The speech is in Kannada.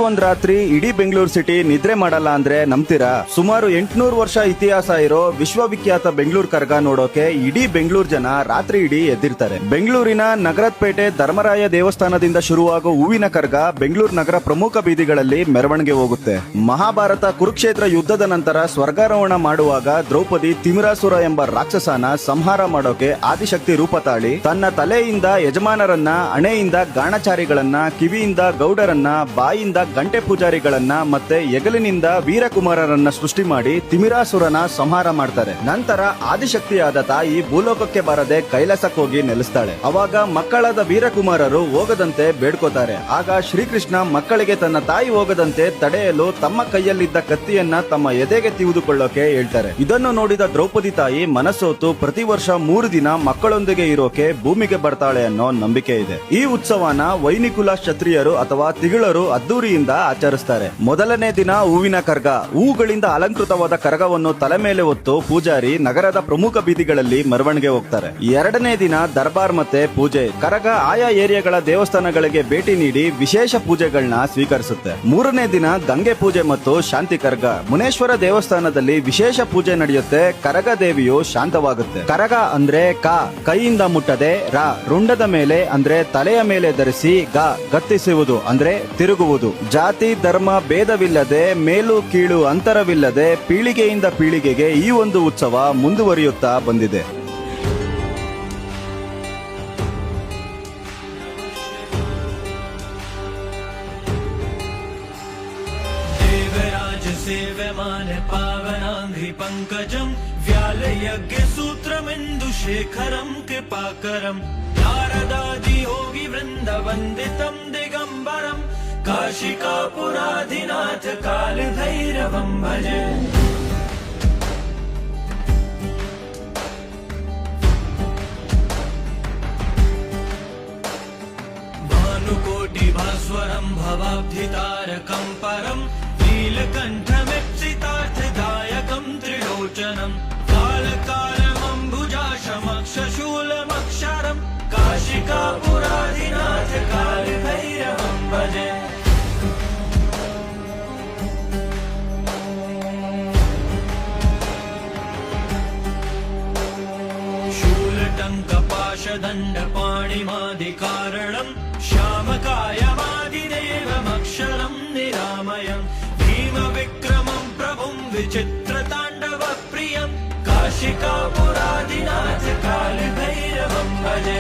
ಒಂದ್ ರಾತ್ರಿ ಇಡೀ ಬೆಂಗಳೂರು ಸಿಟಿ ನಿದ್ರೆ ಮಾಡಲ್ಲ ಅಂದ್ರೆ ನಂಬ್ತೀರಾ? ಸುಮಾರು 800 ವರ್ಷ ಇತಿಹಾಸ ಇರೋ ವಿಶ್ವವಿಖ್ಯಾತ ಬೆಂಗಳೂರು ಕರಗ ನೋಡೋಕೆ ಇಡೀ ಬೆಂಗಳೂರು ಜನ ರಾತ್ರಿ ಇಡೀ ಎದ್ದಿರ್ತಾರೆ. ಬೆಂಗಳೂರಿನ ನಗರಪೇಟೆ ಧರ್ಮರಾಯ ದೇವಸ್ಥಾನದಿಂದ ಶುರುವಾಗೋ ಹೂವಿನ ಕರಗ ಬೆಂಗಳೂರು ನಗರ ಪ್ರಮುಖ ಬೀದಿಗಳಲ್ಲಿ ಮೆರವಣಿಗೆ ಹೋಗುತ್ತೆ. ಮಹಾಭಾರತ ಕುರುಕ್ಷೇತ್ರ ಯುದ್ಧದ ನಂತರ ಸ್ವರ್ಗಾರೋಹಣ ಮಾಡುವಾಗ ದ್ರೌಪದಿ ತಿಮಿರಾಸುರ ಎಂಬ ರಾಕ್ಷಸನ ಸಂಹಾರ ಮಾಡೋಕೆ ಆದಿಶಕ್ತಿ ರೂಪ ತಾಳಿ ತನ್ನ ತಲೆಯಿಂದ ಯಜಮಾನರನ್ನ, ಹಣೆಯಿಂದ ಗಾಣಚಾರಿಗಳನ್ನ, ಕಿವಿಯಿಂದ ಗೌಡರನ್ನ, ಬಾಯಿಂದ ಗಂಟೆ ಪೂಜಾರಿಗಳನ್ನ ಮತ್ತೆ ಹೆಗಲಿನಿಂದ ವೀರಕುಮಾರರನ್ನ ಸೃಷ್ಟಿ ಮಾಡಿ ತಿಮಿರಾಸುರನ ಸಂಹಾರ ಮಾಡ್ತಾರೆ. ನಂತರ ಆದಿಶಕ್ತಿಯಾದ ತಾಯಿ ಭೂಲೋಕಕ್ಕೆ ಬರದೆ ಕೈಲಾಸಕ್ಕೆ ಹೋಗಿ ನೆಲೆಸ್ತಾಳೆ. ಅವಾಗ ಮಕ್ಕಳಾದ ವೀರಕುಮಾರರು ಹೋಗದಂತೆ ಬೇಡ್ಕೋತಾರೆ. ಆಗ ಶ್ರೀಕೃಷ್ಣ ಮಕ್ಕಳಿಗೆ ತನ್ನ ತಾಯಿ ಹೋಗದಂತೆ ತಡೆಯಲು ತಮ್ಮ ಕೈಯಲ್ಲಿದ್ದ ಕತ್ತಿಯನ್ನ ತಮ್ಮ ಎದೆಗೆ ತಿವಿದುಕೊಳ್ಳೋಕೆ ಹೇಳ್ತಾರೆ. ಇದನ್ನು ನೋಡಿದ ದ್ರೌಪದಿ ತಾಯಿ ಮನಸೋತು ಪ್ರತಿ ವರ್ಷ 3 ದಿನ ಮಕ್ಕಳೊಂದಿಗೆ ಇರೋಕೆ ಭೂಮಿಗೆ ಬರ್ತಾಳೆ ಅನ್ನೋ ನಂಬಿಕೆ ಇದೆ. ಈ ಉತ್ಸವನ ವೈನಿಕುಲ ಕ್ಷತ್ರಿಯರು ಅಥವಾ ತಿಗಳರು ಅದ್ದೂರಿಯಿಂದ ಆಚರಿಸ್ತಾರೆ. ಮೊದಲನೇ ದಿನ ಹೂವಿನ ಕರಗ. ಹೂಗಳಿಂದ ಅಲಂಕೃತವಾದ ಕರಗವನ್ನು ತಲೆ ಮೇಲೆ ಹೊತ್ತು ಪೂಜಾರಿ ನಗರದ ಪ್ರಮುಖ ಬೀದಿಗಳಲ್ಲಿ ಮೆರವಣಿಗೆ ಹೋಗ್ತಾರೆ. ಎರಡನೇ ದಿನ ದರ್ಬಾರ್ ಮತ್ತೆ ಪೂಜೆ. ಕರಗ ಆಯಾ ಏರಿಯಾಗಳ ದೇವಸ್ಥಾನಗಳಿಗೆ ಭೇಟಿ ನೀಡಿ ವಿಶೇಷ ಪೂಜೆಗಳನ್ನ ಸ್ವೀಕರಿಸುತ್ತೆ. ಮೂರನೇ ದಿನ ಗಂಗೆ ಪೂಜೆ ಮತ್ತು ಶಾಂತಿ ಕರಗ. ಮುನೇಶ್ವರ ದೇವಸ್ಥಾನದಲ್ಲಿ ವಿಶೇಷ ಪೂಜೆ ನಡೆಯುತ್ತೆ. ಕರಗ ದೇವಿಯು ಶಾಂತವಾಗುತ್ತೆ. ಕರಗ ಅಂದ್ರೆ ಕೈಯಿಂದ ಮುಟ್ಟದೆ, ರುಂಡದ ಮೇಲೆ ಅಂದ್ರೆ ತಲೆಯ ಮೇಲೆ ಧರಿಸಿ, ಗತ್ತಿಸುವುದು ಅಂದ್ರೆ ತಿರುಗುವುದು. ಜಾತಿ ಧರ್ಮ ಭೇದವಿಲ್ಲದೆ, ಮೇಲು ಕೀಳು ಅಂತರವಿಲ್ಲದೆ ಪೀಳಿಗೆಯಿಂದ ಪೀಳಿಗೆಗೆ ಈ ಒಂದು ಉತ್ಸವ ಮುಂದುವರಿಯುತ್ತಾ ಬಂದಿದೆ. सेव्यमान पावनांघ्रि पंकजम् व्यालयज्ञ सूत्रमिन्दुशेखरम् कृपाकरम् नारदादि योगी वृन्द वन्दितम् दिगम्बरम् काशिकापुराधिनाथ कालभैरवम् भजे. भानुकोटिभास्वरम् भवाब्धितारकम् परम् नीलकण्ठमिप्सितार्थदायकम् त्रिलोचनम् कालकालमम्बुजाशमक्षशूलमक्षरम् काशिकापुराधिनाथ कालभैरवम् भजे. शूलटङ्कपाशदण्डपाणिमादिकारणम् श्यामकायमादिदेवमक्षरम् निरामयम् भीमविक्रमम् प्रभुम् विचित्रताण्डवप्रियम् काशिकापुराधिनाथ कालभैरवम् भजे.